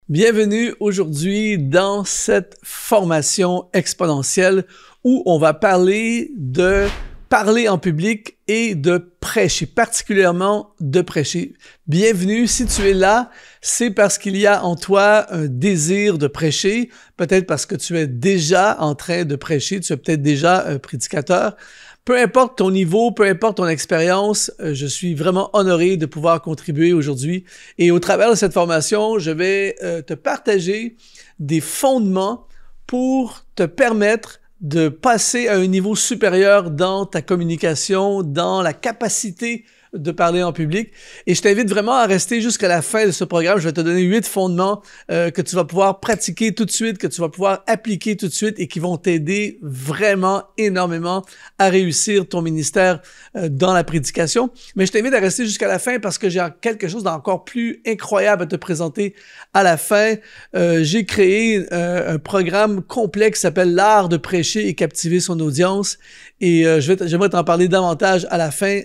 Bienvenue aujourd'hui dans cette formation exponentielle où on va parler de parler en public et de prêcher, particulièrement de prêcher. Bienvenue, si tu es là, c'est parce qu'il y a en toi un désir de prêcher, peut-être parce que tu es déjà en train de prêcher, tu es peut-être déjà un prédicateur. Peu importe ton niveau, peu importe ton expérience, je suis vraiment honoré de pouvoir contribuer aujourd'hui. Et au travers de cette formation, je vais te partager des fondements pour te permettre de passer à un niveau supérieur dans ta communication, dans la capacité de parler en public. Et je t'invite vraiment à rester jusqu'à la fin de ce programme. Je vais te donner 8 fondements que tu vas pouvoir pratiquer tout de suite, que tu vas pouvoir appliquer tout de suite et qui vont t'aider vraiment énormément à réussir ton ministère dans la prédication. Mais je t'invite à rester jusqu'à la fin parce que j'ai quelque chose d'encore plus incroyable à te présenter à la fin. J'ai créé un programme complet qui s'appelle l'art de prêcher et captiver son audience. Et j'aimerais t'en parler davantage à la fin.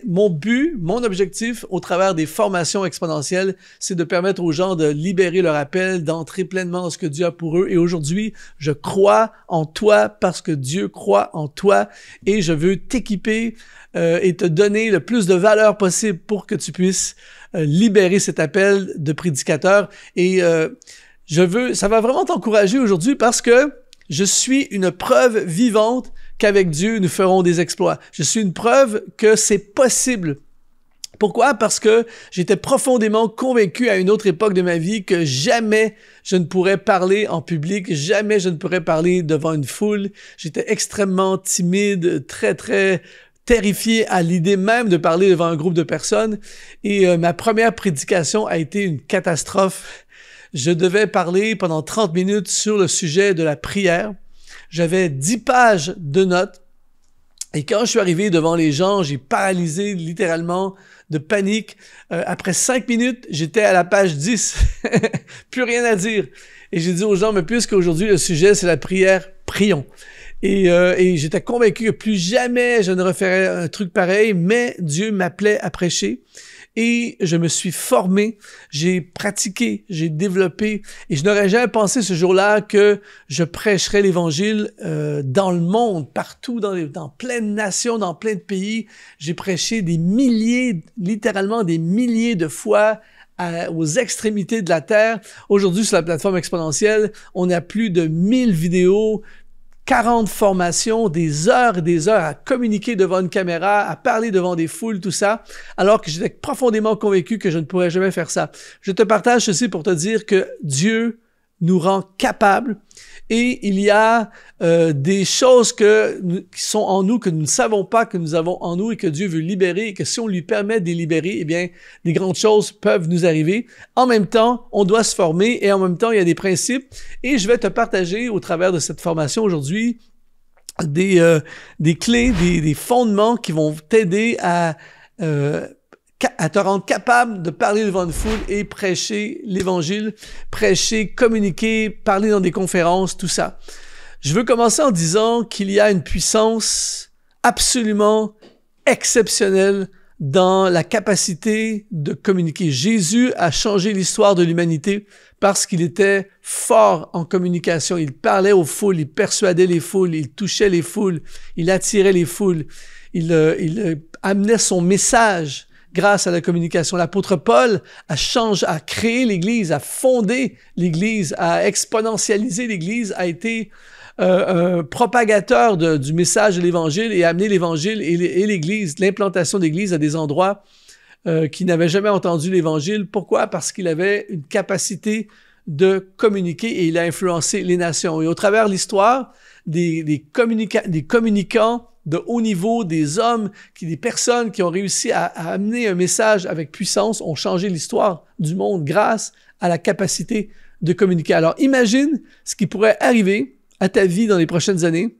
Mon objectif au travers des formations exponentielles, c'est de permettre aux gens de libérer leur appel, d'entrer pleinement dans ce que Dieu a pour eux. Et aujourd'hui, je crois en toi parce que Dieu croit en toi et je veux t'équiper et te donner le plus de valeur possible pour que tu puisses libérer cet appel de prédicateur. Et ça va vraiment t'encourager aujourd'hui parce que je suis une preuve vivante qu'avec Dieu, nous ferons des exploits. Je suis une preuve que c'est possible. Pourquoi? Parce que j'étais profondément convaincu à une autre époque de ma vie que jamais je ne pourrais parler en public, jamais je ne pourrais parler devant une foule. J'étais extrêmement timide, très terrifié à l'idée même de parler devant un groupe de personnes. Et ma première prédication a été une catastrophe. Je devais parler pendant 30 minutes sur le sujet de la prière. J'avais 10 pages de notes. Et quand je suis arrivé devant les gens, j'ai paralysé littéralement de panique. Après 5 minutes, j'étais à la page 10. Plus rien à dire. Et j'ai dit aux gens, mais puisqu'aujourd'hui le sujet c'est la prière, prions. Et j'étais convaincu que plus jamais je ne referais un truc pareil, mais Dieu m'appelait à prêcher. Et je me suis formé, j'ai pratiqué, j'ai développé et je n'aurais jamais pensé ce jour-là que je prêcherais l'Évangile dans le monde, partout, dans plein de nations, dans plein de pays. J'ai prêché des milliers, littéralement des milliers de fois aux extrémités de la terre. Aujourd'hui, sur la plateforme exponentielle, on a plus de 1000 vidéos, 40 formations, des heures et des heures à communiquer devant une caméra, à parler devant des foules, tout ça, alors que j'étais profondément convaincu que je ne pourrais jamais faire ça. Je te partage ceci pour te dire que Dieu nous rend capables et il y a des choses qui sont en nous que nous ne savons pas que nous avons en nous et que Dieu veut libérer et que si on lui permet de les libérer, eh bien, des grandes choses peuvent nous arriver. En même temps, on doit se former et en même temps, il y a des principes et je vais te partager au travers de cette formation aujourd'hui des clés, des fondements qui vont t'aider à te rendre capable de parler devant une foule et prêcher l'Évangile, prêcher, communiquer, parler dans des conférences, tout ça. Je veux commencer en disant qu'il y a une puissance absolument exceptionnelle dans la capacité de communiquer. Jésus a changé l'histoire de l'humanité parce qu'il était fort en communication. Il parlait aux foules, il persuadait les foules, il touchait les foules, il attirait les foules, il amenait son message grâce à la communication. L'apôtre Paul a créé l'Église, a fondé l'Église, a exponentialisé l'Église, a été un propagateur du message de l'Évangile et a amené l'Évangile et l'Église, l'implantation d'Église à des endroits qui n'avaient jamais entendu l'Évangile. Pourquoi? Parce qu'il avait une capacité de communiquer et il a influencé les nations. Et au travers de l'histoire, des communicants de haut niveau, des hommes, des personnes qui ont réussi à amener un message avec puissance, ont changé l'histoire du monde grâce à la capacité de communiquer. Alors, imagine ce qui pourrait arriver à ta vie dans les prochaines années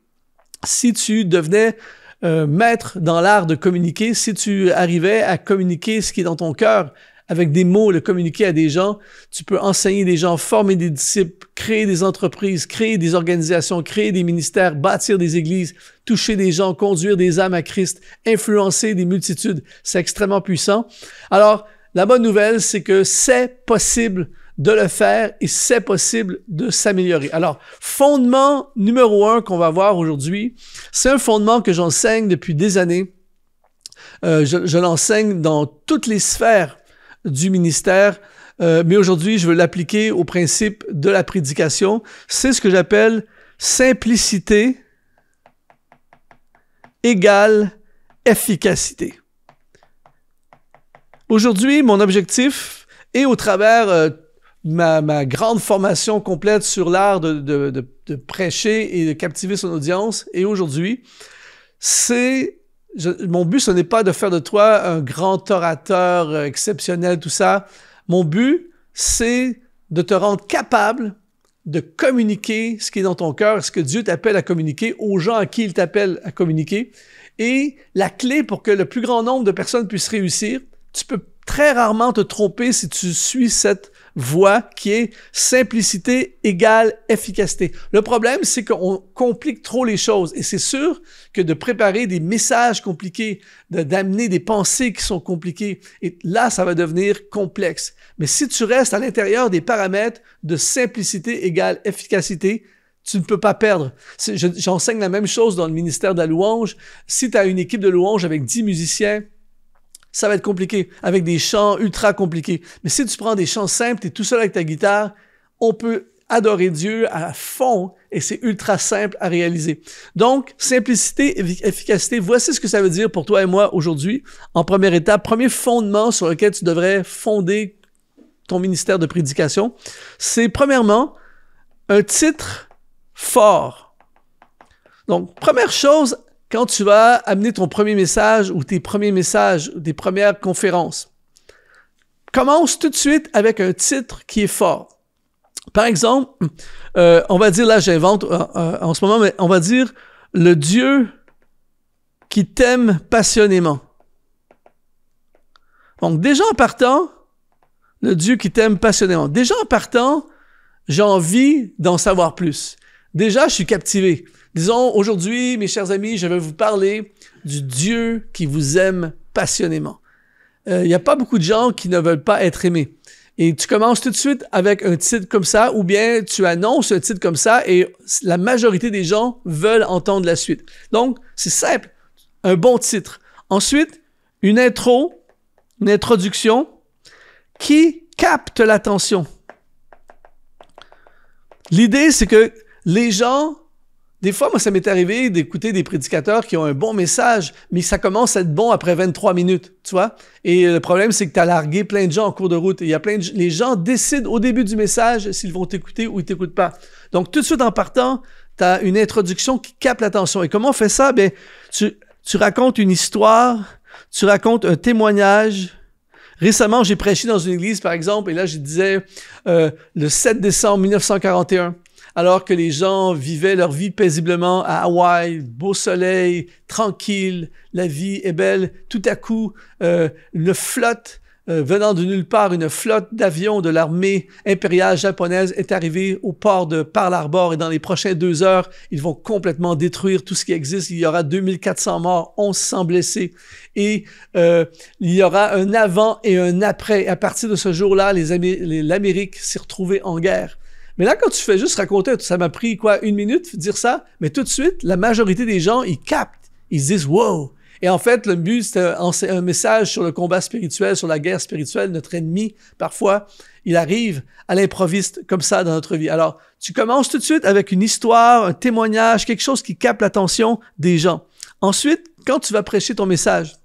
si tu devenais maître dans l'art de communiquer, si tu arrivais à communiquer ce qui est dans ton cœur avec des mots, le communiquer à des gens. Tu peux enseigner des gens, former des disciples, créer des entreprises, créer des organisations, créer des ministères, bâtir des églises, toucher des gens, conduire des âmes à Christ, influencer des multitudes. C'est extrêmement puissant. Alors, la bonne nouvelle, c'est que c'est possible de le faire et c'est possible de s'améliorer. Alors, fondement numéro 1 qu'on va voir aujourd'hui, c'est un fondement que j'enseigne depuis des années. Je l'enseigne dans toutes les sphères du ministère, mais aujourd'hui, je veux l'appliquer au principe de la prédication. C'est ce que j'appelle simplicité égale efficacité. Aujourd'hui, mon objectif est au travers ma grande formation complète sur l'art de prêcher et de captiver son audience. Et aujourd'hui, mon but, ce n'est pas de faire de toi un grand orateur exceptionnel, tout ça. Mon but, c'est de te rendre capable de communiquer ce qui est dans ton cœur, ce que Dieu t'appelle à communiquer aux gens à qui il t'appelle à communiquer. Et la clé pour que le plus grand nombre de personnes puissent réussir, tu peux très rarement te tromper si tu suis cette voie qui est simplicité égale efficacité. Le problème, c'est qu'on complique trop les choses et c'est sûr que de préparer des messages compliqués, d'amener des pensées qui sont compliquées, et là, ça va devenir complexe. Mais si tu restes à l'intérieur des paramètres de simplicité égale efficacité, tu ne peux pas perdre. J'enseigne la même chose dans le ministère de la louange. Si tu as une équipe de louange avec 10 musiciens, ça va être compliqué, avec des chants ultra compliqués. Mais si tu prends des chants simples, tu es tout seul avec ta guitare, on peut adorer Dieu à fond et c'est ultra simple à réaliser. Donc, simplicité et efficacité, voici ce que ça veut dire pour toi et moi aujourd'hui. En première étape, premier fondement sur lequel tu devrais fonder ton ministère de prédication, c'est premièrement un titre fort. Donc, première chose, quand tu vas amener ton premier message ou tes premiers messages, des premières conférences, commence tout de suite avec un titre qui est fort. Par exemple, on va dire, là j'invente en ce moment, mais on va dire « Le Dieu qui t'aime passionnément ». Donc déjà en partant, le Dieu qui t'aime passionnément. Déjà en partant, j'ai envie d'en savoir plus. Déjà, je suis captivé. Disons, aujourd'hui, mes chers amis, je vais vous parler du Dieu qui vous aime passionnément. Il n'y a pas beaucoup de gens qui ne veulent pas être aimés. Et tu commences tout de suite avec un titre comme ça, ou bien tu annonces un titre comme ça et la majorité des gens veulent entendre la suite. Donc, c'est simple, un bon titre. Ensuite, une intro, une introduction qui capte l'attention. L'idée, c'est que les gens, des fois, moi, ça m'est arrivé d'écouter des prédicateurs qui ont un bon message, mais ça commence à être bon après 23 minutes, tu vois? Et le problème, c'est que tu as largué plein de gens en cours de route. Et il y a les gens décident au début du message s'ils vont t'écouter ou ils t'écoutent pas. Donc, tout de suite en partant, tu as une introduction qui capte l'attention. Et comment on fait ça? Bien, tu racontes une histoire, tu racontes un témoignage. Récemment, j'ai prêché dans une église, par exemple, et là, je disais le 7 décembre 1941, alors que les gens vivaient leur vie paisiblement à Hawaï, beau soleil, tranquille, la vie est belle. Tout à coup, une flotte venant de nulle part, une flotte d'avions de l'armée impériale japonaise est arrivée au port de Pearl Harbor et dans les prochaines 2 heures, ils vont complètement détruire tout ce qui existe. Il y aura 2400 morts, 1100 blessés et il y aura un avant et un après. À partir de ce jour-là, l'Amérique s'est retrouvée en guerre. Mais là, quand tu fais juste raconter, ça m'a pris quoi, 1 minute dire ça, mais tout de suite, la majorité des gens, ils captent, ils se disent « wow ». Et en fait, le but, c'est un message sur le combat spirituel, sur la guerre spirituelle. Notre ennemi, parfois, il arrive à l'improviste comme ça dans notre vie. Alors, tu commences tout de suite avec une histoire, un témoignage, quelque chose qui capte l'attention des gens. Ensuite, quand tu vas prêcher ton message,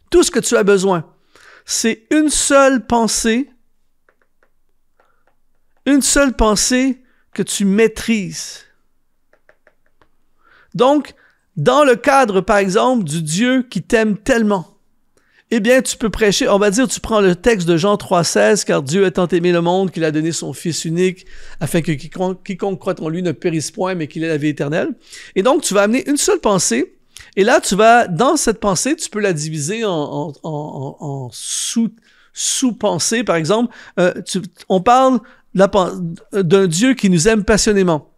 tout ce que tu as besoin, c'est une seule pensée que tu maîtrises. Donc, dans le cadre, par exemple, du Dieu qui t'aime tellement, eh bien, tu peux prêcher, on va dire, tu prends le texte de Jean 3,16, « Car Dieu a tant aimé le monde qu'il a donné son Fils unique, afin que quiconque croit en lui ne périsse point, mais qu'il ait la vie éternelle. » Et donc, tu vas amener une seule pensée, et là, dans cette pensée, tu peux la diviser en sous-pensées, par exemple. On parle d'un Dieu qui nous aime passionnément.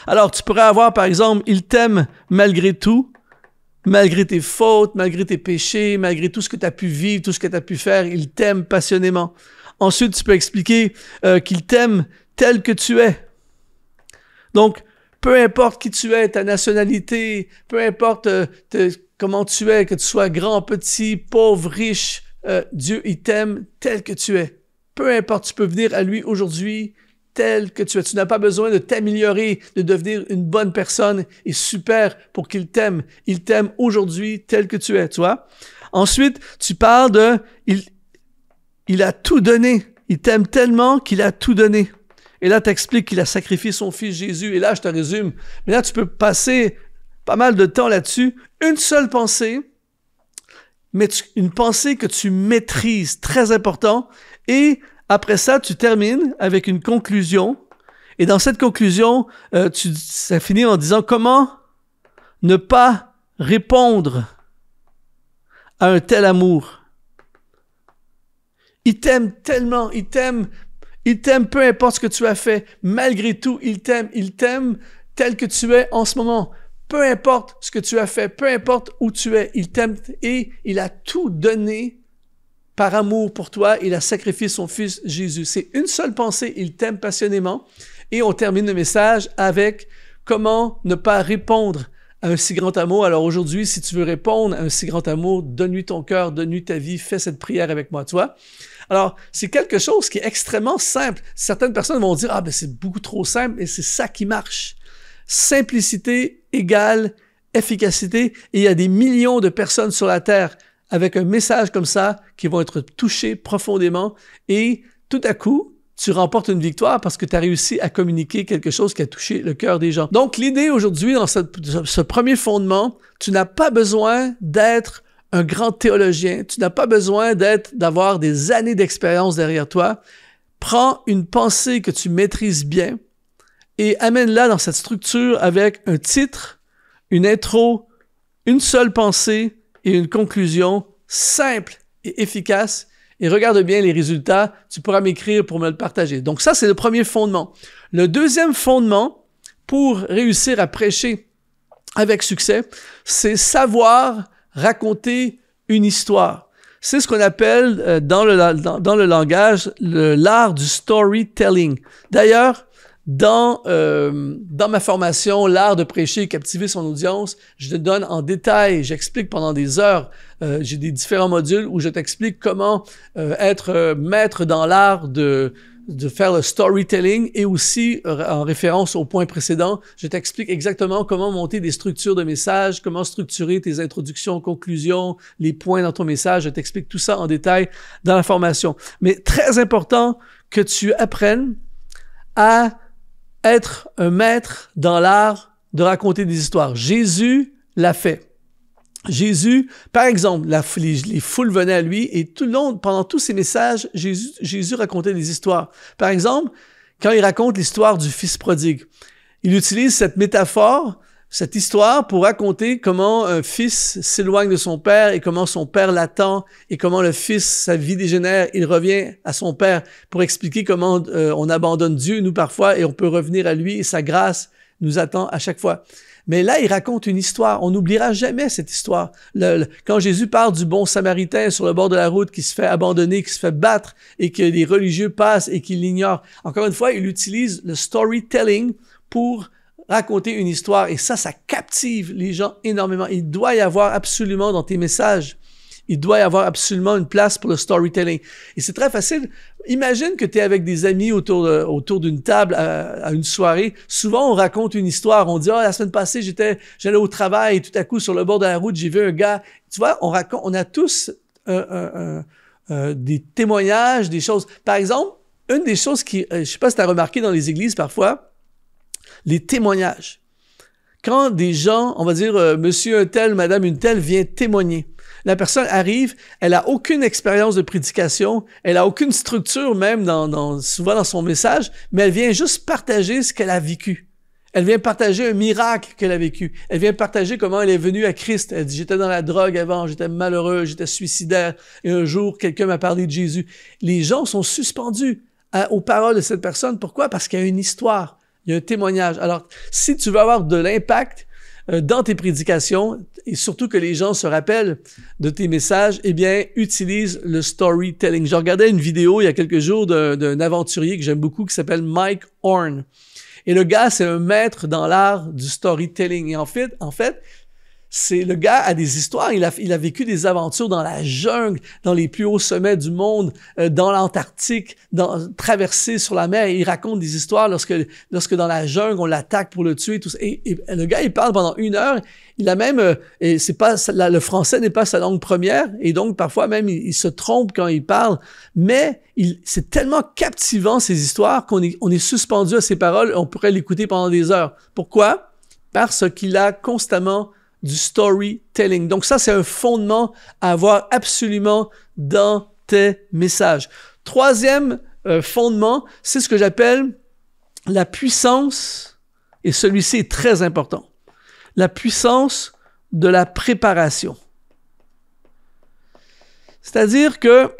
Alors, tu pourrais avoir, par exemple, « Il t'aime malgré tout, malgré tes fautes, malgré tes péchés, malgré tout ce que tu as pu vivre, tout ce que tu as pu faire, il t'aime passionnément. » Ensuite, tu peux expliquer qu'il t'aime tel que tu es. Donc, peu importe qui tu es, ta nationalité, peu importe comment tu es, que tu sois grand, petit, pauvre, riche, Dieu, il t'aime tel que tu es. Peu importe, tu peux venir à lui aujourd'hui tel que tu es. Tu n'as pas besoin de t'améliorer, de devenir une bonne personne et super pour qu'il t'aime. Il t'aime aujourd'hui tel que tu es, tu vois. Ensuite, tu parles de il a tout donné. Il t'aime tellement qu'il a tout donné. Et là, tu expliques qu'il a sacrifié son fils Jésus. Et là, je te résume. Mais là, tu peux passer pas mal de temps là-dessus. Une seule pensée, mais une pensée que tu maîtrises, très important. Et après ça, tu termines avec une conclusion. Et dans cette conclusion, ça finit en disant comment ne pas répondre à un tel amour. Il t'aime tellement, il t'aime peu importe ce que tu as fait. Malgré tout, il t'aime tel que tu es en ce moment. Peu importe ce que tu as fait, peu importe où tu es, il t'aime et il a tout donné par amour pour toi. Il a sacrifié son fils Jésus. C'est une seule pensée, il t'aime passionnément. Et on termine le message avec comment ne pas répondre à un si grand amour. Alors aujourd'hui, si tu veux répondre à un si grand amour, donne-lui ton cœur, donne-lui ta vie, fais cette prière avec moi, tu vois. Alors, c'est quelque chose qui est extrêmement simple. Certaines personnes vont dire « Ah, ben c'est beaucoup trop simple » et c'est ça qui marche. Simplicité égale efficacité. Et il y a des millions de personnes sur la Terre avec un message comme ça qui vont être touchées profondément et tout à coup, tu remportes une victoire parce que tu as réussi à communiquer quelque chose qui a touché le cœur des gens. Donc, l'idée aujourd'hui, dans ce premier fondement, tu n'as pas besoin d'être un grand théologien, tu n'as pas besoin d'avoir des années d'expérience derrière toi. Prends une pensée que tu maîtrises bien et amène-la dans cette structure avec un titre, une intro, une seule pensée et une conclusion simple et efficace. Et regarde bien les résultats, tu pourras m'écrire pour me le partager. Donc ça, c'est le premier fondement. Le deuxième fondement pour réussir à prêcher avec succès, c'est savoir raconter une histoire. C'est ce qu'on appelle dans le langage l'art du storytelling. D'ailleurs, dans ma formation, l'art de prêcher et captiver son audience, je te donne en détail, j'explique pendant des heures, j'ai des différents modules où je t'explique comment être maître dans l'art de faire le storytelling et aussi, en référence au point précédent, je t'explique exactement comment monter des structures de messages, comment structurer tes introductions, conclusions, les points dans ton message. Je t'explique tout ça en détail dans la formation. Mais très important que tu apprennes à être un maître dans l'art de raconter des histoires. Jésus l'a fait. Jésus, par exemple, les foules venaient à lui et tout le long, pendant tous ses messages, Jésus racontait des histoires. Par exemple, quand il raconte l'histoire du fils prodigue, il utilise cette métaphore, cette histoire pour raconter comment un fils s'éloigne de son père et comment son père l'attend et comment le fils, sa vie dégénère, il revient à son père pour expliquer comment on abandonne Dieu, nous parfois, et on peut revenir à lui et sa grâce nous attend à chaque fois. Mais là, il raconte une histoire. On n'oubliera jamais cette histoire. Quand Jésus parle du bon Samaritain sur le bord de la route qui se fait abandonner, qui se fait battre et que les religieux passent et qui l'ignorent. Encore une fois, il utilise le storytelling pour raconter une histoire. Et ça captive les gens énormément. Il doit y avoir absolument dans tes messages, il doit y avoir absolument une place pour le storytelling. Et c'est très facile. Imagine que tu es avec des amis autour d'une table à une soirée. Souvent, on raconte une histoire. On dit « Ah, la semaine passée, j'allais au travail et tout à coup, sur le bord de la route, j'ai vu un gars. » Tu vois, on a tous des témoignages, des choses. Par exemple, une des choses je sais pas si tu as remarqué dans les églises parfois, les témoignages. Quand des gens, on va dire monsieur un tel, madame une telle vient témoigner. La personne arrive, elle a aucune expérience de prédication, elle a aucune structure même souvent dans son message, mais elle vient juste partager ce qu'elle a vécu. Elle vient partager un miracle qu'elle a vécu. Elle vient partager comment elle est venue à Christ. Elle dit « J'étais dans la drogue avant, j'étais malheureux, j'étais suicidaire, et un jour, quelqu'un m'a parlé de Jésus. » Les gens sont suspendus aux paroles de cette personne. Pourquoi? Parce qu'il y a une histoire, il y a un témoignage. Alors, si tu veux avoir de l'impact, dans tes prédications, et surtout que les gens se rappellent de tes messages, eh bien, utilise le storytelling. Je regardais une vidéo il y a quelques jours d'un aventurier que j'aime beaucoup qui s'appelle Mike Horn. Et le gars, c'est un maître dans l'art du storytelling. Et en fait, c'est le gars a des histoires. Il a vécu des aventures dans la jungle, dans les plus hauts sommets du monde, dans l'Antarctique, traversé sur la mer. Et il raconte des histoires lorsque dans la jungle on l'attaque pour le tuer. Tout ça. Et le gars, il parle pendant 1 heure. Il a même, et c'est pas le français n'est pas sa langue première, et donc parfois même il se trompe quand il parle. Mais c'est tellement captivant ces histoires qu'on est suspendu à ses paroles. On pourrait l'écouter pendant des heures. Pourquoi? Parce qu'il a constamment du storytelling. Donc ça, c'est un fondement à avoir absolument dans tes messages. Troisième fondement, c'est ce que j'appelle la puissance, et celui-ci est très important, la puissance de la préparation. C'est-à-dire que,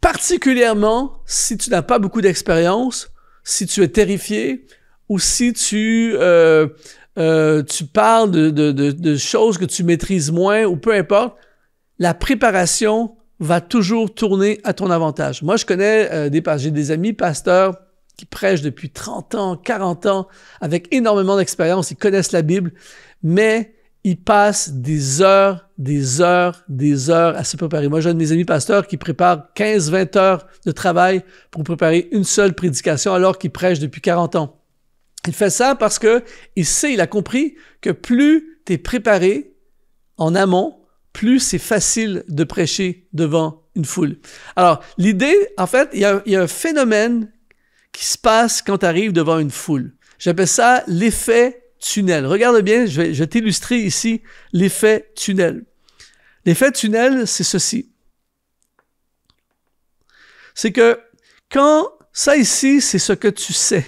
particulièrement si tu n'as pas beaucoup d'expérience, si tu es terrifié, ou si tu parles de choses que tu maîtrises moins ou peu importe, la préparation va toujours tourner à ton avantage. Moi, je connais j'ai des amis pasteurs qui prêchent depuis 30 ans, 40 ans, avec énormément d'expérience, ils connaissent la Bible, mais ils passent des heures à se préparer. Moi, j'ai un de mes amis pasteurs qui prépare 15-20 heures de travail pour préparer une seule prédication alors qu'il prêche depuis 40 ans. Il fait ça parce que il a compris que plus tu es préparé en amont, plus c'est facile de prêcher devant une foule. Alors, l'idée, en fait, il y a un phénomène qui se passe quand tu arrives devant une foule. J'appelle ça l'effet tunnel. Regarde bien, je vais t'illustrer ici l'effet tunnel. L'effet tunnel, c'est ceci. C'est que ça ici, c'est ce que tu sais.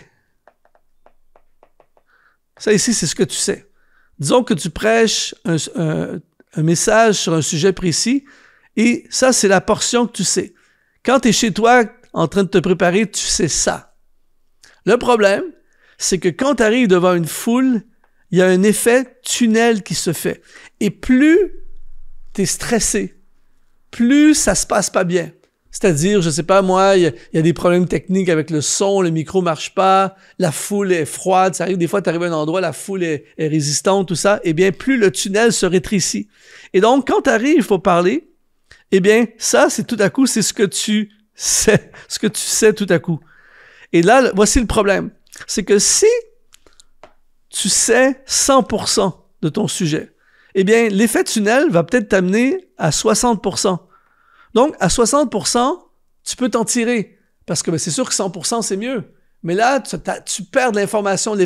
Ça ici, c'est ce que tu sais. Disons que tu prêches un message sur un sujet précis et ça, c'est la portion que tu sais. Quand tu es chez toi en train de te préparer, tu sais ça. Le problème, c'est que quand tu arrives devant une foule, il y a un effet tunnel qui se fait. Et plus tu es stressé, plus ça se passe pas bien. C'est-à-dire, je sais pas moi, il y a des problèmes techniques avec le son, le micro marche pas, la foule est froide, ça arrive des fois, tu arrives à un endroit, la foule est résistante, tout ça, eh bien, plus le tunnel se rétrécit. Et donc, quand tu arrives, il faut parler, eh bien, ça, c'est tout à coup, c'est ce que tu sais tout à coup. Et là, voici le problème. C'est que si tu sais 100% de ton sujet, eh bien, l'effet tunnel va peut-être t'amener à 60%. Donc, à 60%, tu peux t'en tirer. Parce que c'est sûr que 100%, c'est mieux. Mais là, tu perds de l'information.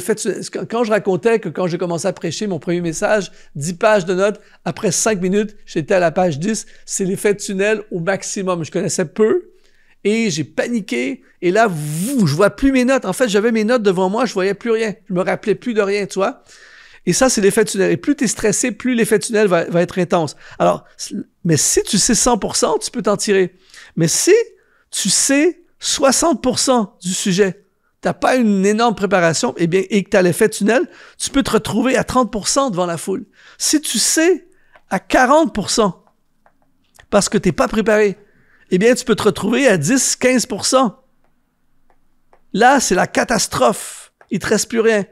Quand je racontais que quand j'ai commencé à prêcher mon premier message, 10 pages de notes, après 5 minutes, j'étais à la page 10. C'est l'effet tunnel au maximum. Je connaissais peu et j'ai paniqué. Et là, je vois plus mes notes. En fait, j'avais mes notes devant moi, je voyais plus rien. Je me rappelais plus de rien, tu vois. Et ça, c'est l'effet tunnel. Et plus tu es stressé, plus l'effet tunnel va être intense. Alors, mais si tu sais 100%, tu peux t'en tirer. Mais si tu sais 60% du sujet, tu n'as pas une énorme préparation, eh bien, et que tu as l'effet tunnel, tu peux te retrouver à 30% devant la foule. Si tu sais à 40%, parce que tu n'es pas préparé, eh bien, tu peux te retrouver à 10-15%. Là, c'est la catastrophe. Il ne te reste plus rien.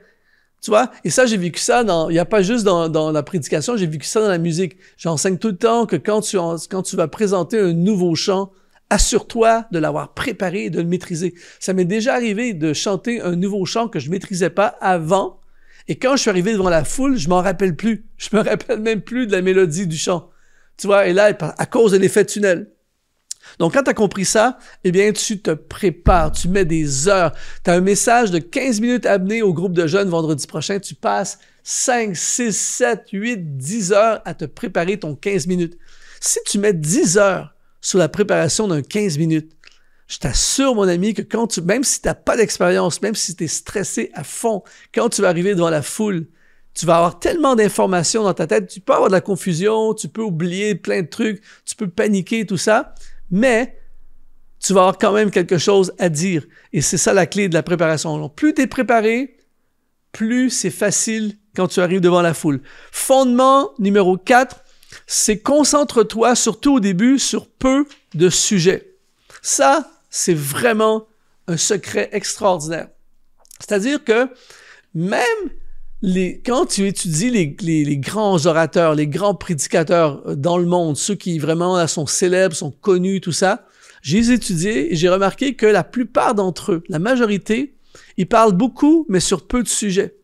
Tu vois? Et ça, j'ai vécu ça il n'y a pas juste dans la prédication, j'ai vécu ça dans la musique. J'enseigne tout le temps que quand tu vas présenter un nouveau chant, assure-toi de l'avoir préparé et de le maîtriser. Ça m'est déjà arrivé de chanter un nouveau chant que je maîtrisais pas avant. Et quand je suis arrivé devant la foule, je m'en rappelle plus. Je me rappelle même plus de la mélodie du chant. Tu vois? Et là, à cause de l'effet tunnel. Donc, quand tu as compris ça, eh bien, tu te prépares, tu mets des heures. Tu as un message de 15 minutes à amener au groupe de jeunes vendredi prochain. Tu passes 5, 6, 7, 8, 10 heures à te préparer ton 15 minutes. Si tu mets 10 heures sur la préparation d'un 15 minutes, je t'assure, mon ami, que même si tu n'as pas d'expérience, même si tu es stressé à fond, quand tu vas arriver devant la foule, tu vas avoir tellement d'informations dans ta tête, tu peux avoir de la confusion, tu peux oublier plein de trucs, tu peux paniquer, tout ça. Mais tu vas avoir quand même quelque chose à dire. Et c'est ça la clé de la préparation. Donc, plus tu es préparé, plus c'est facile quand tu arrives devant la foule. Fondement numéro 4, c'est concentre-toi surtout au début sur peu de sujets. Ça, c'est vraiment un secret extraordinaire. C'est-à-dire que même quand tu étudies les grands orateurs, les grands prédicateurs dans le monde, ceux qui vraiment là, sont célèbres, sont connus, tout ça, j'ai étudié et j'ai remarqué que la plupart d'entre eux, la majorité, ils parlent beaucoup, mais sur peu de sujets.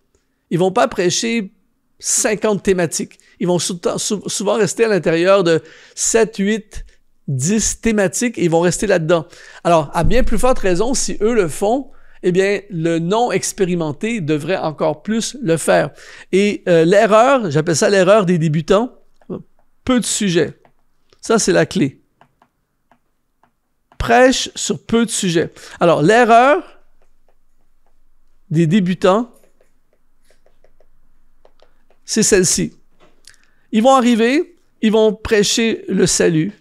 Ils vont pas prêcher 50 thématiques. Ils vont souvent rester à l'intérieur de 7, 8, 10 thématiques et ils vont rester là-dedans. Alors, à bien plus forte raison, si eux le font, eh bien, le non expérimenté devrait encore plus le faire. Et l'erreur, j'appelle ça l'erreur des débutants, peu de sujets. Ça, c'est la clé. Prêche sur peu de sujets. Alors, l'erreur des débutants, c'est celle-ci. Ils vont arriver, ils vont prêcher le salut,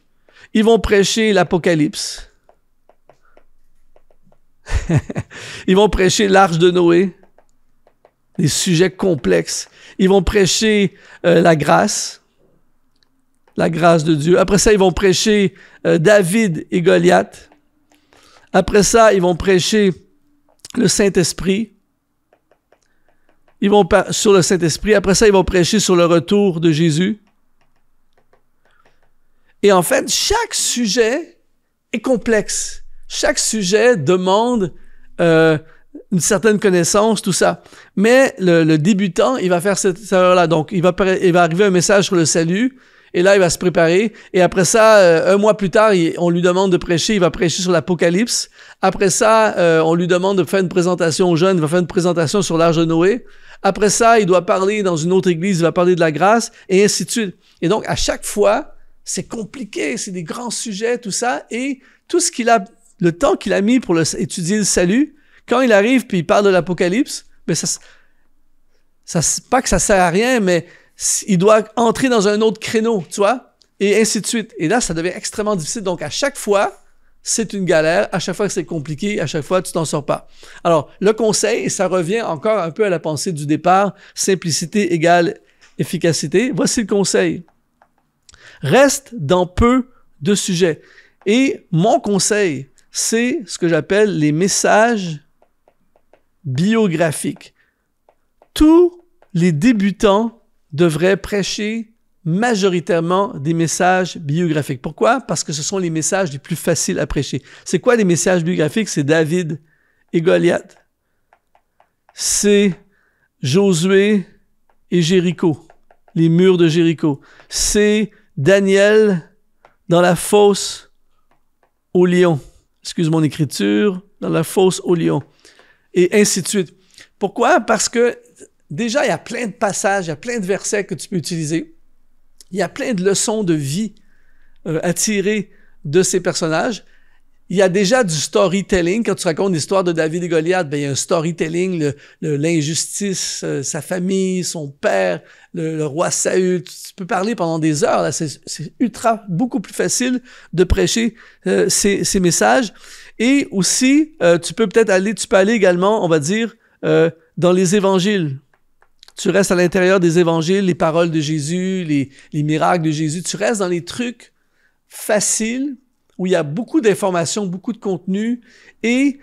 ils vont prêcher l'Apocalypse, ils vont prêcher l'arche de Noé, des sujets complexes. Ils vont prêcher la grâce de Dieu. Après ça, ils vont prêcher David et Goliath. Après ça, ils vont prêcher le Saint-Esprit. Sur le Saint-Esprit. Après ça, ils vont prêcher sur le retour de Jésus. Et en fait, chaque sujet est complexe. Chaque sujet demande une certaine connaissance, tout ça. Mais le débutant, il va faire cette erreur-là. Donc, il va arriver un message sur le salut, et là, il va se préparer. Et après ça, un mois plus tard, on lui demande de prêcher, il va prêcher sur l'Apocalypse. Après ça, on lui demande de faire une présentation aux jeunes, il va faire une présentation sur l'arche de Noé. Après ça, il doit parler dans une autre église, il va parler de la grâce, et ainsi de suite. Et donc, à chaque fois, c'est compliqué, c'est des grands sujets, tout ça, et tout ce le temps qu'il a mis pour étudier le salut, quand il arrive puis il parle de l'Apocalypse, ben pas que ça sert à rien, mais il doit entrer dans un autre créneau, tu vois, et ainsi de suite. Et là, ça devient extrêmement difficile. Donc, à chaque fois, c'est une galère. À chaque fois que c'est compliqué, à chaque fois, tu t'en sors pas. Alors, le conseil, et ça revient encore un peu à la pensée du départ, simplicité égale efficacité. Voici le conseil. Reste dans peu de sujets. Et mon conseil, c'est ce que j'appelle les messages biographiques. Tous les débutants devraient prêcher majoritairement des messages biographiques. Pourquoi? Parce que ce sont les messages les plus faciles à prêcher. C'est quoi les messages biographiques? C'est David et Goliath. C'est Josué et Jéricho, les murs de Jéricho. C'est Daniel dans la fosse au lion. Excuse mon écriture, dans la fosse au lion. Et ainsi de suite. Pourquoi? Parce que déjà, il y a plein de passages, il y a plein de versets que tu peux utiliser. Il y a plein de leçons de vie à tirer de ces personnages. Il y a déjà du storytelling. Quand tu racontes l'histoire de David et Goliath, ben, il y a un storytelling, l'injustice, sa famille, son père, le roi Saül. Tu peux parler pendant des heures. Là, c'est beaucoup plus facile de prêcher ces messages. Et aussi, tu peux aller également, on va dire, dans les évangiles. Tu restes à l'intérieur des évangiles, les paroles de Jésus, les miracles de Jésus. Tu restes dans les trucs faciles où il y a beaucoup d'informations, beaucoup de contenu, et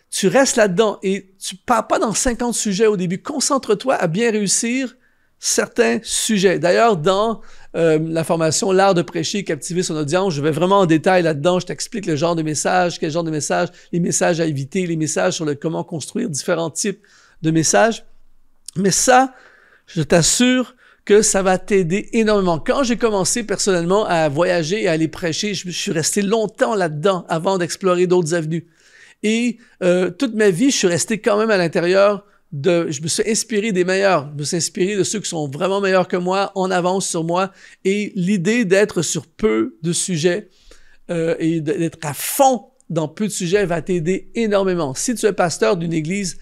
tu restes là-dedans. Et tu ne pars pas dans 50 sujets au début. Concentre-toi à bien réussir certains sujets. D'ailleurs, dans la formation « L'art de prêcher et captiver son audience », je vais vraiment en détail là-dedans. Je t'explique le genre de messages, quel genre de messages, les messages à éviter, les messages sur comment construire différents types de messages. Mais ça, je t'assure que ça va t'aider énormément. Quand j'ai commencé personnellement à voyager et à aller prêcher, je suis resté longtemps là-dedans avant d'explorer d'autres avenues. Et toute ma vie, je suis resté quand même à l'intérieur je me suis inspiré des meilleurs. Je me suis inspiré de ceux qui sont vraiment meilleurs que moi, en avance sur moi. Et l'idée d'être sur peu de sujets et d'être à fond dans peu de sujets va t'aider énormément. Si tu es pasteur d'une église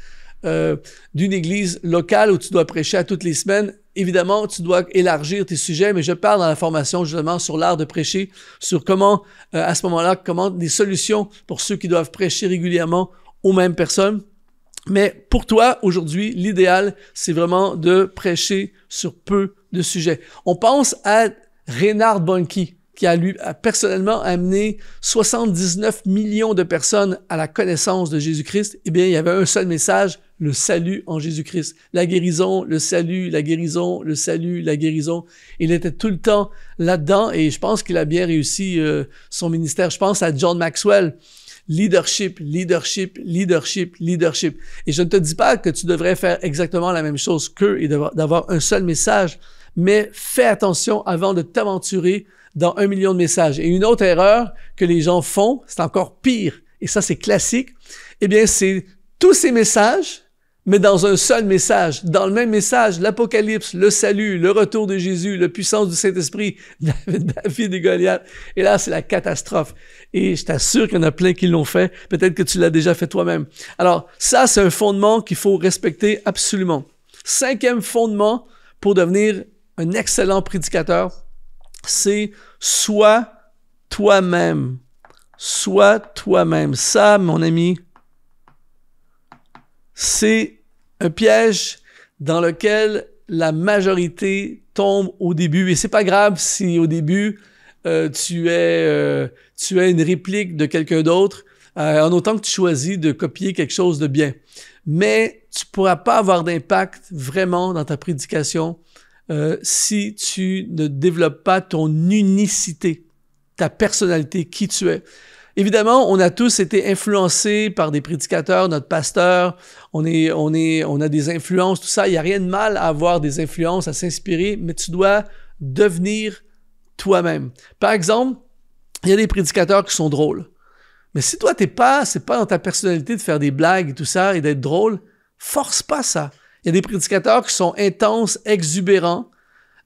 locale où tu dois prêcher à toutes les semaines, évidemment, tu dois élargir tes sujets, mais je parle dans la formation justement sur l'art de prêcher, sur comment, à ce moment-là, comment des solutions pour ceux qui doivent prêcher régulièrement aux mêmes personnes. Mais pour toi, aujourd'hui, l'idéal, c'est vraiment de prêcher sur peu de sujets. On pense à Reinhard Bonnke, qui a personnellement amené 79 millions de personnes à la connaissance de Jésus-Christ. Eh bien, il y avait un seul message, le salut en Jésus-Christ. La guérison, le salut, la guérison, le salut, la guérison. Il était tout le temps là-dedans et je pense qu'il a bien réussi son ministère. Je pense à John Maxwell. Leadership, leadership, leadership, leadership. Et je ne te dis pas que tu devrais faire exactement la même chose qu'eux et d'avoir un seul message, mais fais attention avant de t'aventurer dans 1 million de messages. Et une autre erreur que les gens font, c'est encore pire, et ça c'est classique, eh bien c'est tous ces messages, mais dans un seul message. Dans le même message, l'Apocalypse, le salut, le retour de Jésus, la puissance du Saint-Esprit, David et Goliath. Et là, c'est la catastrophe. Et je t'assure qu'il y en a plein qui l'ont fait. Peut-être que tu l'as déjà fait toi-même. Alors, ça, c'est un fondement qu'il faut respecter absolument. 5e fondement pour devenir un excellent prédicateur, c'est sois toi-même. Sois toi-même. Ça, mon ami, c'est un piège dans lequel la majorité tombe au début. Et c'est pas grave si au début, tu es une réplique de quelqu'un d'autre, en autant que tu choisis de copier quelque chose de bien. Mais tu pourras pas avoir d'impact vraiment dans ta prédication si tu ne développes pas ton unicité, ta personnalité, qui tu es. Évidemment, on a tous été influencés par des prédicateurs, notre pasteur, on a des influences, tout ça. Il n'y a rien de mal à avoir des influences, à s'inspirer, mais tu dois devenir toi-même. Par exemple, il y a des prédicateurs qui sont drôles. Mais si toi, c'est pas dans ta personnalité de faire des blagues et tout ça et d'être drôle, force pas ça. Il y a des prédicateurs qui sont intenses, exubérants,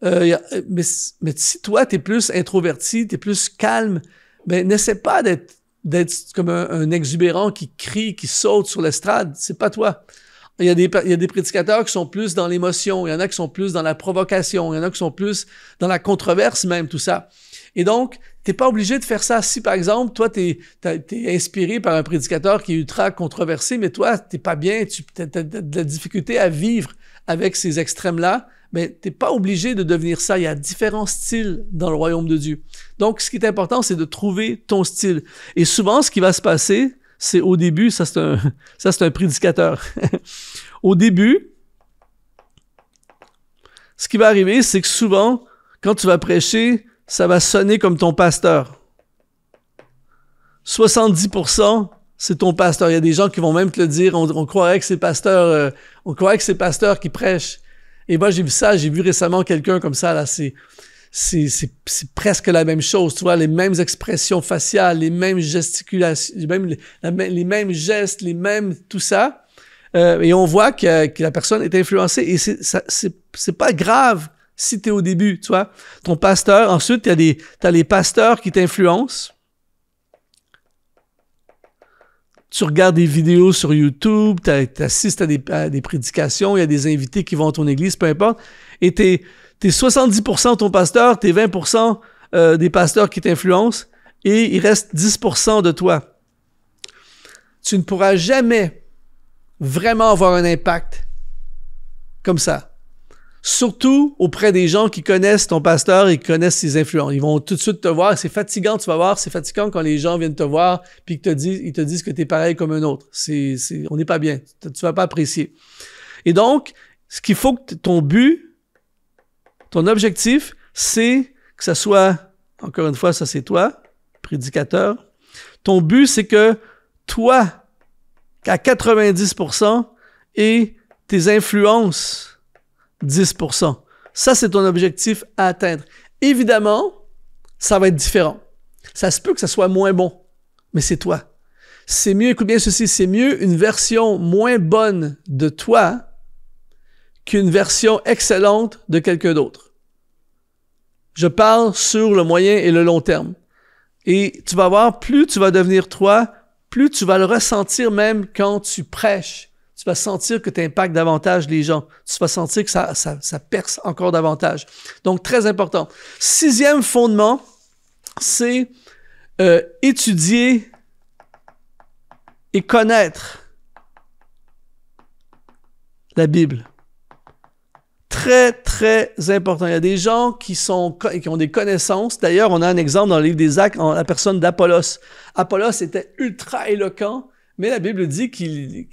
mais si toi, tu es plus introverti, tu es plus calme, ben, n'essaie pas d'être comme un exubérant qui crie, qui saute sur l'estrade. C'est pas toi. Il y a des prédicateurs qui sont plus dans l'émotion. Il y en a qui sont plus dans la provocation. Il y en a qui sont plus dans la controverse même, tout ça. Et donc, t'es pas obligé de faire ça. Si, par exemple, toi, t'es inspiré par un prédicateur qui est ultra controversé, mais toi, t'es pas bien, t'as de la difficulté à vivre avec ces extrêmes-là, mais t'es pas obligé de devenir ça. Il y a différents styles dans le royaume de Dieu. Donc, ce qui est important, c'est de trouver ton style. Et souvent, ce qui va se passer, c'est au début, ça c'est un prédicateur. Au début, ce qui va arriver, c'est que souvent, quand tu vas prêcher, ça va sonner comme ton pasteur. 70%, c'est ton pasteur. Il y a des gens qui vont même te le dire, on croirait que c'est pasteur, pasteur qui prêche. Et moi, j'ai vu ça, j'ai vu récemment quelqu'un comme ça, là, c'est presque la même chose, tu vois, les mêmes expressions faciales, les mêmes gesticulations, les mêmes gestes, les mêmes, tout ça. Et on voit que la personne est influencée. Et c'est pas grave si tu es au début, tu vois. Ton pasteur, ensuite, t'as les pasteurs qui t'influencent. Tu regardes des vidéos sur YouTube, tu assistes à des prédications, il y a des invités qui vont à ton église, peu importe. Et t'es 70% ton pasteur, t'es 20% des pasteurs qui t'influencent, et il reste 10% de toi. Tu ne pourras jamais vraiment avoir un impact comme ça. Surtout auprès des gens qui connaissent ton pasteur et qui connaissent ses influences. Ils vont tout de suite te voir. C'est fatigant, tu vas voir. C'est fatigant quand les gens viennent te voir puis ils te disent que tu es pareil comme un autre. On n'est pas bien. Tu vas pas apprécier. Et donc, ce qu'il faut que ton but, ton objectif, c'est que ça soit, encore une fois, ça c'est toi, prédicateur. Ton but, c'est que toi, à 90%, et tes influences 10%. Ça, c'est ton objectif à atteindre. Évidemment, ça va être différent. Ça se peut que ça soit moins bon, mais c'est toi. C'est mieux, écoute bien ceci, c'est mieux une version moins bonne de toi qu'une version excellente de quelqu'un d'autre. Je parle sur le moyen et le long terme. Et tu vas voir, plus tu vas devenir toi, plus tu vas le ressentir même quand tu prêches. Tu vas sentir que tu impactes davantage les gens. Tu vas sentir que ça perce encore davantage. Donc, très important. 6e fondement, c'est étudier et connaître la Bible. Très, très important. Il y a des gens qui ont des connaissances. D'ailleurs, on a un exemple dans le livre des Actes, en la personne d'Apollos. Apollos était ultra éloquent, mais la Bible dit qu'il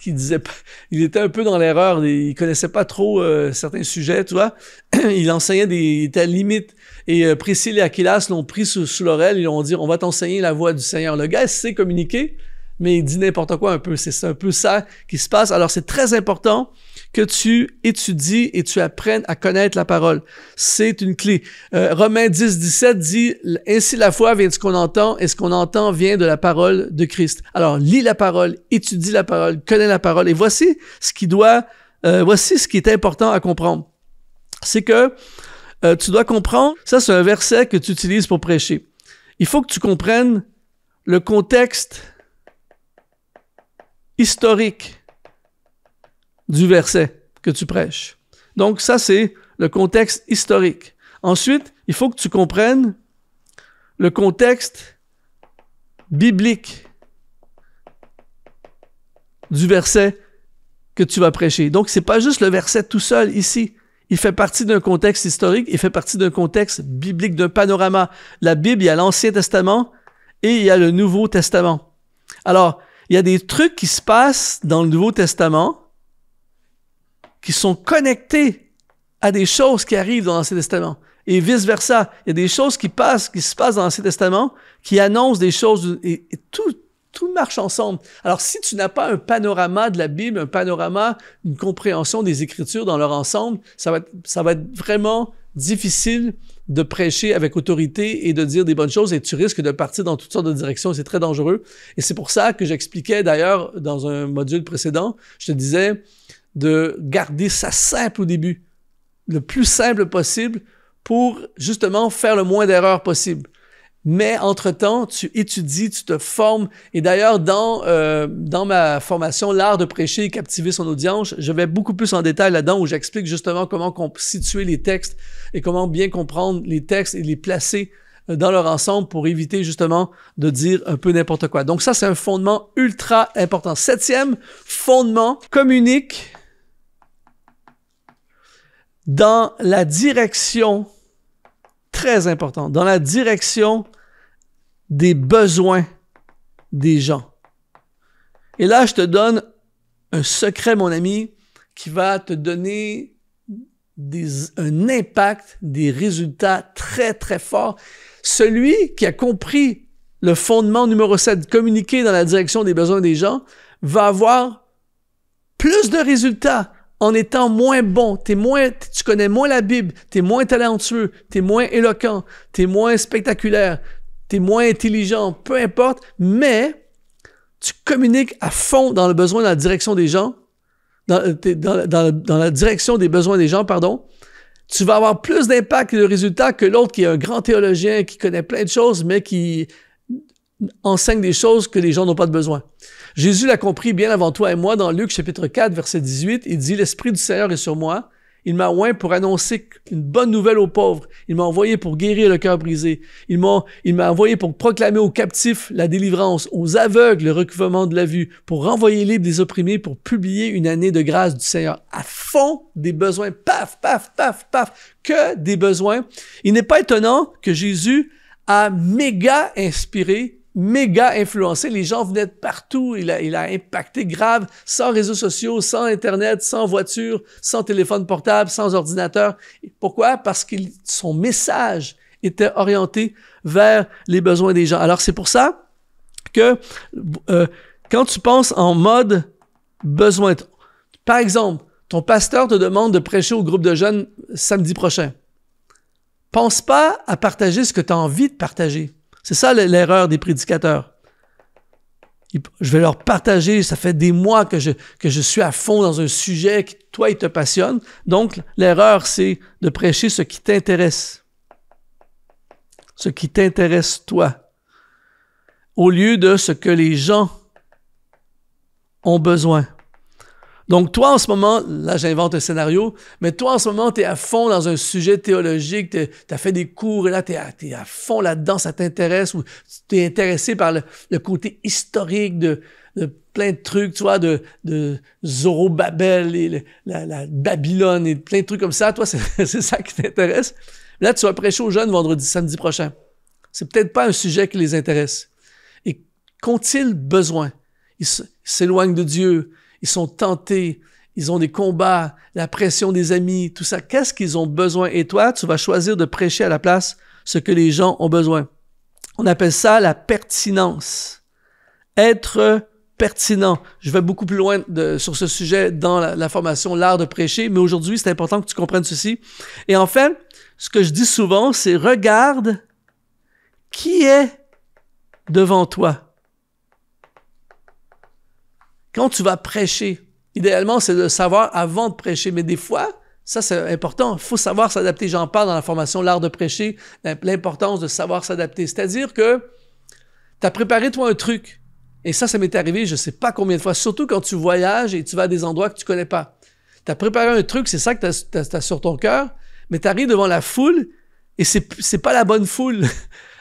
était un peu dans l'erreur. Il connaissait pas trop certains sujets, tu vois. Il enseignait il était à la limite. Et Priscille et Aquilas l'ont pris sous l'oreille. Ils ont dit, on va t'enseigner la voie du Seigneur. Le gars sait communiquer, mais il dit n'importe quoi un peu. C'est un peu ça qui se passe. Alors, c'est très important que tu étudies et tu apprennes à connaître la parole. C'est une clé. Romains 10, 17 dit « Ainsi la foi vient de ce qu'on entend, et ce qu'on entend vient de la parole de Christ. » Alors, lis la parole, étudie la parole, connais la parole, et voici ce qui est important à comprendre. C'est que tu dois comprendre, ça c'est un verset que tu utilises pour prêcher. Il faut que tu comprennes le contexte historique du verset que tu prêches. Donc, ça, c'est le contexte historique. Ensuite, il faut que tu comprennes le contexte biblique du verset que tu vas prêcher. Donc, c'est pas juste le verset tout seul ici. Il fait partie d'un contexte historique, il fait partie d'un contexte biblique, d'un panorama. La Bible, il y a l'Ancien Testament et il y a le Nouveau Testament. Alors, il y a des trucs qui se passent dans le Nouveau Testament qui sont connectés à des choses qui arrivent dans l'Ancien Testament. Et vice-versa. Il y a des choses qui se passent dans l'Ancien Testament qui annoncent des choses et tout marche ensemble. Alors, si tu n'as pas un panorama de la Bible, un panorama, une compréhension des Écritures dans leur ensemble, ça va être vraiment difficile de prêcher avec autorité et de dire des bonnes choses et tu risques de partir dans toutes sortes de directions. C'est très dangereux. Et c'est pour ça que j'expliquais d'ailleurs dans un module précédent, je te disais de garder ça simple au début, le plus simple possible pour justement faire le moins d'erreurs possible. Mais entre-temps, tu étudies, tu te formes. Et d'ailleurs, dans ma formation « L'art de prêcher et captiver son audience », je vais beaucoup plus en détail là-dedans où j'explique justement comment situer les textes et comment bien comprendre les textes et les placer dans leur ensemble pour éviter justement de dire un peu n'importe quoi. Donc ça, c'est un fondement ultra important. 7e fondement, communique dans la direction, très important, dans la direction des besoins des gens. Et là, je te donne un secret, mon ami, qui va te donner un impact, des résultats très, très forts. Celui qui a compris le fondement numéro 7, communiquer dans la direction des besoins des gens, va avoir plus de résultats en étant moins bon, tu connais moins la Bible, tu es moins talentueux, tu es moins éloquent, tu es moins spectaculaire, tu es moins intelligent, peu importe, mais tu communiques à fond dans le besoin, dans la direction des gens, dans la direction des besoins des gens, pardon, tu vas avoir plus d'impact et de résultats que l'autre qui est un grand théologien, qui connaît plein de choses, mais qui enseigne des choses que les gens n'ont pas de besoin. Jésus l'a compris bien avant toi et moi dans Luc chapitre 4, verset 18. Il dit « L'Esprit du Seigneur est sur moi. Il m'a oint pour annoncer une bonne nouvelle aux pauvres. Il m'a envoyé pour guérir le cœur brisé. Il m'a envoyé pour proclamer aux captifs la délivrance, aux aveugles le recouvrement de la vue, pour renvoyer libre des opprimés, pour publier une année de grâce du Seigneur. » À fond des besoins. Paf, paf, paf, paf. Que des besoins. Il n'est pas étonnant que Jésus a méga inspiré, méga influencé. Les gens venaient de partout. Il a impacté grave, sans réseaux sociaux, sans Internet, sans voiture, sans téléphone portable, sans ordinateur. Pourquoi? Parce que son message était orienté vers les besoins des gens. Alors, c'est pour ça que quand tu penses en mode besoin, par exemple, ton pasteur te demande de prêcher au groupe de jeunes samedi prochain. Pense pas à partager ce que tu as envie de partager. C'est ça l'erreur des prédicateurs. Je vais leur partager, ça fait des mois que je suis à fond dans un sujet qui, toi, il te passionne. Donc, l'erreur, c'est de prêcher ce qui t'intéresse. Ce qui t'intéresse, toi. Au lieu de ce que les gens ont besoin. Donc, toi, en ce moment, là, j'invente un scénario, mais toi, en ce moment, tu es à fond dans un sujet théologique, tu as fait des cours, et là, tu es à fond là-dedans, ça t'intéresse, ou tu es intéressé par le côté historique de plein de trucs, tu vois, de Zorobabel et la Babylone et plein de trucs comme ça. Toi, c'est ça qui t'intéresse. Là, tu vas prêcher aux jeunes samedi prochain. C'est peut-être pas un sujet qui les intéresse. Et qu'ont-ils besoin? Ils s'éloignent de Dieu, ils sont tentés, ils ont des combats, la pression des amis, tout ça. Qu'est-ce qu'ils ont besoin? Et toi, tu vas choisir de prêcher à la place ce que les gens ont besoin. On appelle ça la pertinence. Être pertinent. Je vais beaucoup plus loin sur ce sujet dans la formation L'art de prêcher, mais aujourd'hui, c'est important que tu comprennes ceci. Et en fait, ce que je dis souvent, c'est regarde qui est devant toi. Quand tu vas prêcher, idéalement, c'est de savoir avant de prêcher, mais des fois, ça c'est important, il faut savoir s'adapter. J'en parle dans la formation L'art de prêcher, l'importance de savoir s'adapter. C'est-à-dire que tu as préparé toi un truc, et ça m'est arrivé je ne sais pas combien de fois, surtout quand tu voyages et tu vas à des endroits que tu ne connais pas. Tu as préparé un truc, c'est ça que tu as sur ton cœur, mais tu arrives devant la foule, et c'est pas la bonne foule.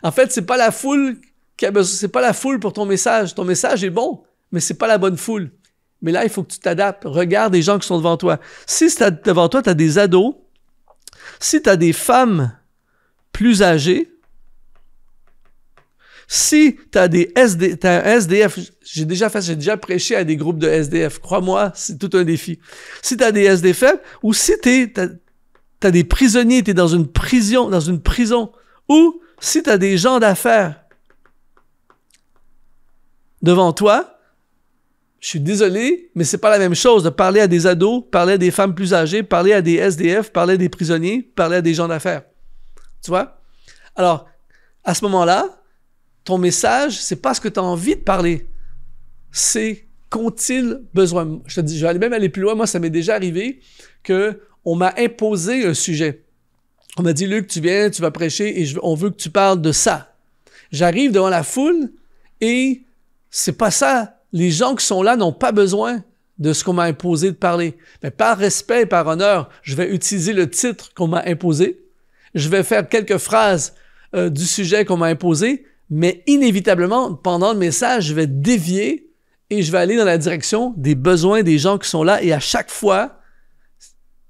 En fait, c'est pas la foule qui a besoin, c'est pas la foule pour ton message. Ton message est bon, mais c'est pas la bonne foule. Mais là, il faut que tu t'adaptes. Regarde les gens qui sont devant toi. Si devant toi, tu as des ados, si tu as des femmes plus âgées, si tu as un SDF, j'ai déjà prêché à des groupes de SDF. Crois-moi, c'est tout un défi. Si tu as des SDF, ou si tu as des prisonniers, tu es dans une prison, ou si tu as des gens d'affaires devant toi, je suis désolé, mais c'est pas la même chose de parler à des ados, parler à des femmes plus âgées, parler à des SDF, parler à des prisonniers, parler à des gens d'affaires. Tu vois? Alors, à ce moment-là, ton message, c'est pas ce que tu as envie de parler. C'est qu'ont-ils besoin? Je te dis, je vais même aller plus loin. Moi, ça m'est déjà arrivé qu'on m'a imposé un sujet. On m'a dit, Luc, tu viens, tu vas prêcher et on veut que tu parles de ça. J'arrive devant la foule et c'est pas ça. Les gens qui sont là n'ont pas besoin de ce qu'on m'a imposé de parler. Mais par respect et par honneur, je vais utiliser le titre qu'on m'a imposé. Je vais faire quelques phrases du sujet qu'on m'a imposé, mais inévitablement, pendant le message, je vais dévier et je vais aller dans la direction des besoins des gens qui sont là. Et à chaque fois,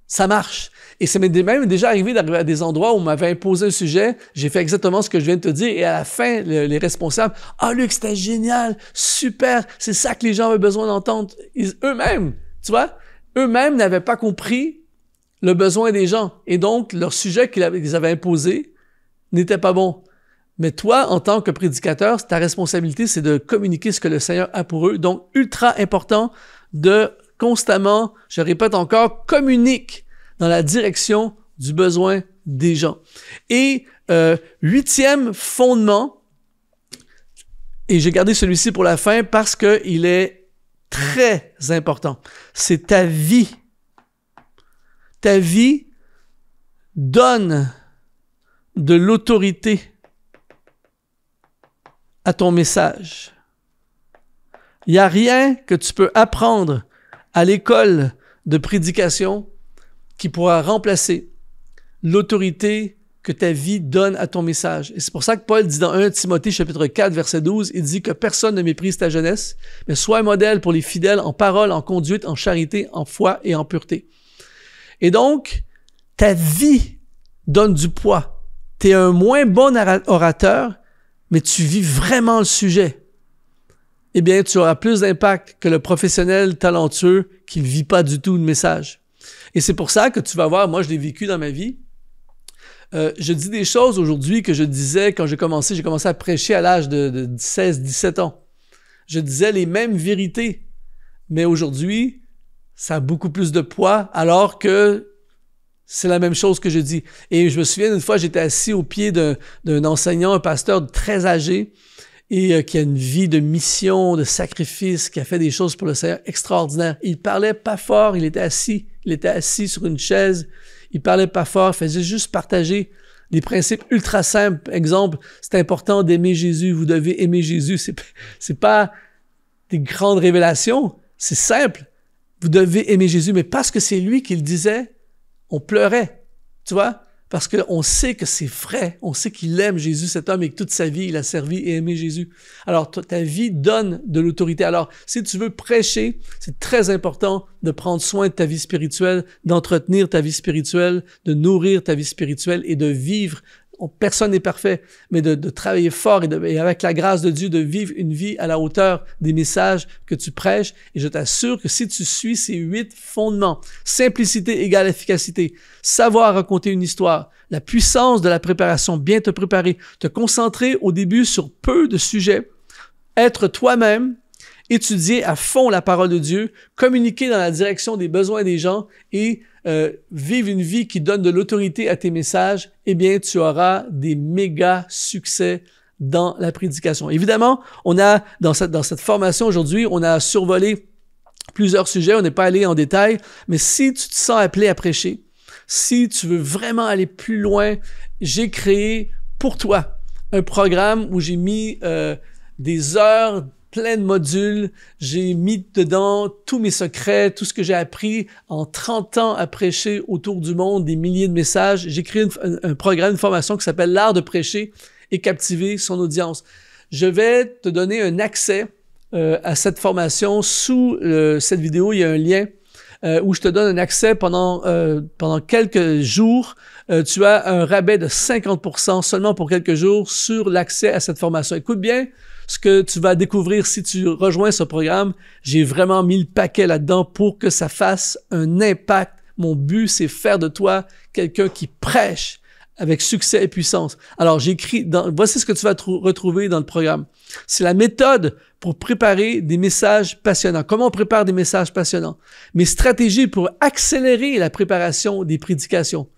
ça marche. Et ça m'est même déjà arrivé d'arriver à des endroits où on m'avait imposé un sujet, j'ai fait exactement ce que je viens de te dire, et à la fin, les responsables, « Ah, Luc, c'était génial, super, c'est ça que les gens avaient besoin d'entendre. » Eux-mêmes, tu vois, eux-mêmes n'avaient pas compris le besoin des gens. Et donc, leur sujet qu'ils avaient imposé n'était pas bon. Mais toi, en tant que prédicateur, ta responsabilité, c'est de communiquer ce que le Seigneur a pour eux. Donc, ultra important de constamment, je répète encore, communique dans la direction du besoin des gens. Et 8e fondement, et j'ai gardé celui-ci pour la fin parce qu'il est très important, c'est ta vie. Ta vie donne de l'autorité à ton message. Il n'y a rien que tu peux apprendre à l'école de prédication qui pourra remplacer l'autorité que ta vie donne à ton message. Et c'est pour ça que Paul dit dans 1 Timothée chapitre 4 verset 12, il dit que personne ne méprise ta jeunesse, mais sois un modèle pour les fidèles en parole, en conduite, en charité, en foi et en pureté. Et donc, ta vie donne du poids. Tu es un moins bon orateur, mais tu vis vraiment le sujet. Eh bien, tu auras plus d'impact que le professionnel talentueux qui ne vit pas du tout le message. Et c'est pour ça que tu vas voir, moi je l'ai vécu dans ma vie. Je dis des choses aujourd'hui que je disais quand j'ai commencé à prêcher à l'âge de 16-17 ans. Je disais les mêmes vérités, mais aujourd'hui, ça a beaucoup plus de poids alors que c'est la même chose que je dis. Et je me souviens une fois, j'étais assis au pied d'un enseignant, un pasteur très âgé, et qui a une vie de mission, de sacrifice, qui a fait des choses pour le Seigneur extraordinaires. Il parlait pas fort, il était assis sur une chaise, il parlait pas fort, il faisait juste partager des principes ultra simples. Exemple, c'est important d'aimer Jésus, vous devez aimer Jésus. C'est pas des grandes révélations, c'est simple. Vous devez aimer Jésus, mais parce que c'est lui qui le disait, on pleurait, tu vois? Parce qu'on sait que c'est vrai, on sait qu'il aime Jésus, cet homme, et que toute sa vie, il a servi et aimé Jésus. Alors, ta vie donne de l'autorité. Alors, si tu veux prêcher, c'est très important de prendre soin de ta vie spirituelle, d'entretenir ta vie spirituelle, de nourrir ta vie spirituelle et de vivre. Personne n'est parfait, mais de travailler fort et avec la grâce de Dieu, de vivre une vie à la hauteur des messages que tu prêches. Et je t'assure que si tu suis ces 8 fondements, simplicité égale efficacité, savoir raconter une histoire, la puissance de la préparation, bien te préparer, te concentrer au début sur peu de sujets, être toi-même, étudier à fond la parole de Dieu, communiquer dans la direction des besoins des gens et vivre une vie qui donne de l'autorité à tes messages, eh bien, tu auras des méga succès dans la prédication. Évidemment, on a, dans cette formation aujourd'hui, on a survolé plusieurs sujets, on n'est pas allé en détail, mais si tu te sens appelé à prêcher, si tu veux vraiment aller plus loin, j'ai créé pour toi un programme où j'ai mis des heures plein de modules, j'ai mis dedans tous mes secrets, tout ce que j'ai appris en 30 ans à prêcher autour du monde, des milliers de messages. J'ai créé un programme, une formation qui s'appelle l'art de prêcher et captiver son audience. Je vais te donner un accès à cette formation. Sous cette vidéo, il y a un lien où je te donne un accès pendant quelques jours. Tu as un rabais de 50% seulement pour quelques jours sur l'accès à cette formation. Écoute bien ce que tu vas découvrir si tu rejoins ce programme. J'ai vraiment mis le paquet là-dedans pour que ça fasse un impact. Mon but, c'est faire de toi quelqu'un qui prêche avec succès et puissance. Alors, voici ce que tu vas retrouver dans le programme. C'est la méthode pour préparer des messages passionnants. Comment on prépare des messages passionnants? Mes stratégies pour accélérer la préparation des prédications.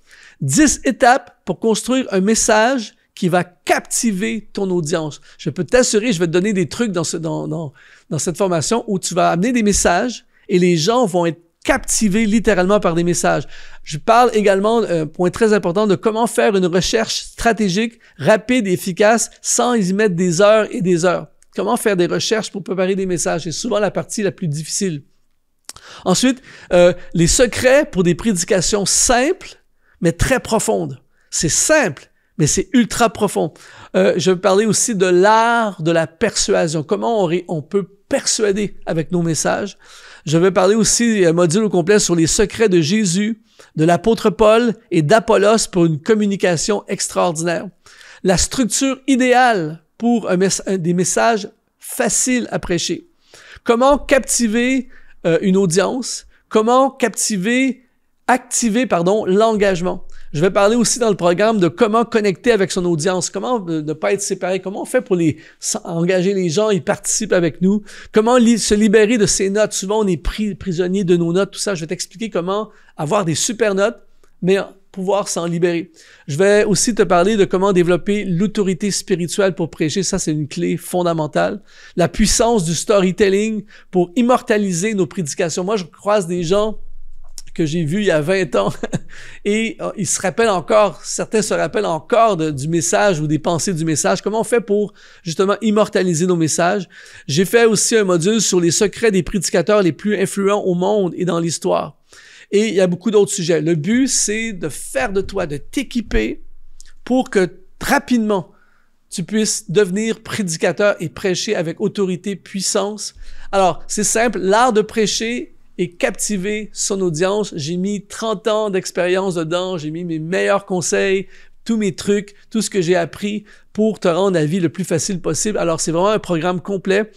10 étapes pour construire un message qui va captiver ton audience. Je peux t'assurer, je vais te donner des trucs dans cette formation où tu vas amener des messages et les gens vont être captivés littéralement par des messages. Je parle également, point très important, de comment faire une recherche stratégique, rapide et efficace sans y mettre des heures et des heures. Comment faire des recherches pour préparer des messages. C'est souvent la partie la plus difficile. Ensuite, les secrets pour des prédications simples, mais très profondes. C'est simple, mais c'est ultra profond. Je vais parler aussi de l'art de la persuasion. Comment on peut persuader avec nos messages. Je vais parler aussi, un module au complet sur les secrets de Jésus, de l'apôtre Paul et d'Apollos pour une communication extraordinaire. La structure idéale pour des messages faciles à prêcher. Comment captiver une audience. Comment activer l'engagement. Je vais parler aussi dans le programme de comment connecter avec son audience, comment ne pas être séparé, comment on fait pour engager les gens, ils participent avec nous, comment se libérer de ses notes. Souvent, on est prisonnier de nos notes, tout ça. Je vais t'expliquer comment avoir des super notes, mais pouvoir s'en libérer. Je vais aussi te parler de comment développer l'autorité spirituelle pour prêcher. Ça, c'est une clé fondamentale. La puissance du storytelling pour immortaliser nos prédications. Moi, je croise des gens que j'ai vu il y a 20 ans et ils se rappellent encore, certains se rappellent encore du message ou des pensées du message. Comment on fait pour justement immortaliser nos messages? J'ai fait aussi un module sur les secrets des prédicateurs les plus influents au monde et dans l'histoire. Et il y a beaucoup d'autres sujets. Le but, c'est de faire de toi, de t'équiper pour que rapidement, tu puisses devenir prédicateur et prêcher avec autorité, puissance. Alors, c'est simple, l'art de prêcher et captiver son audience. J'ai mis 30 ans d'expérience dedans, j'ai mis mes meilleurs conseils, tous mes trucs, tout ce que j'ai appris pour te rendre la vie le plus facile possible. Alors, c'est vraiment un programme complet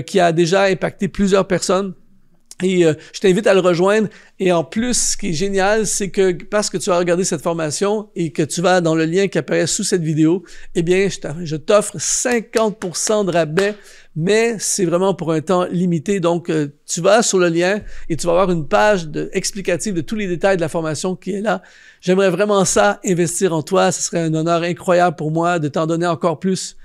qui a déjà impacté plusieurs personnes. Et je t'invite à le rejoindre. Et en plus, ce qui est génial, c'est que parce que tu as regardé cette formation et que tu vas dans le lien qui apparaît sous cette vidéo, eh bien, je t'offre 50% de rabais, mais c'est vraiment pour un temps limité. Donc, tu vas sur le lien et tu vas avoir une page explicative de tous les détails de la formation qui est là. J'aimerais vraiment ça, investir en toi. Ce serait un honneur incroyable pour moi de t'en donner encore plus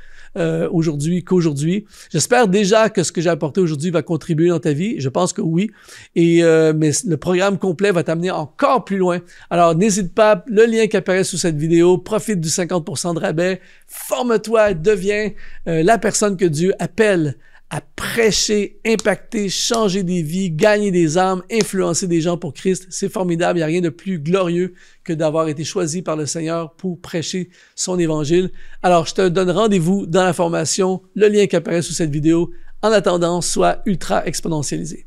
aujourd'hui qu'aujourd'hui. J'espère déjà que ce que j'ai apporté aujourd'hui va contribuer dans ta vie. Je pense que oui. Mais le programme complet va t'amener encore plus loin. Alors, n'hésite pas, le lien qui apparaît sous cette vidéo, profite du 50% de rabais, forme-toi, deviens la personne que Dieu appelle à prêcher, impacter, changer des vies, gagner des âmes, influencer des gens pour Christ. C'est formidable. Il n'y a rien de plus glorieux que d'avoir été choisi par le Seigneur pour prêcher son évangile. Alors, je te donne rendez-vous dans la formation, le lien qui apparaît sous cette vidéo. En attendant, sois ultra exponentialisé.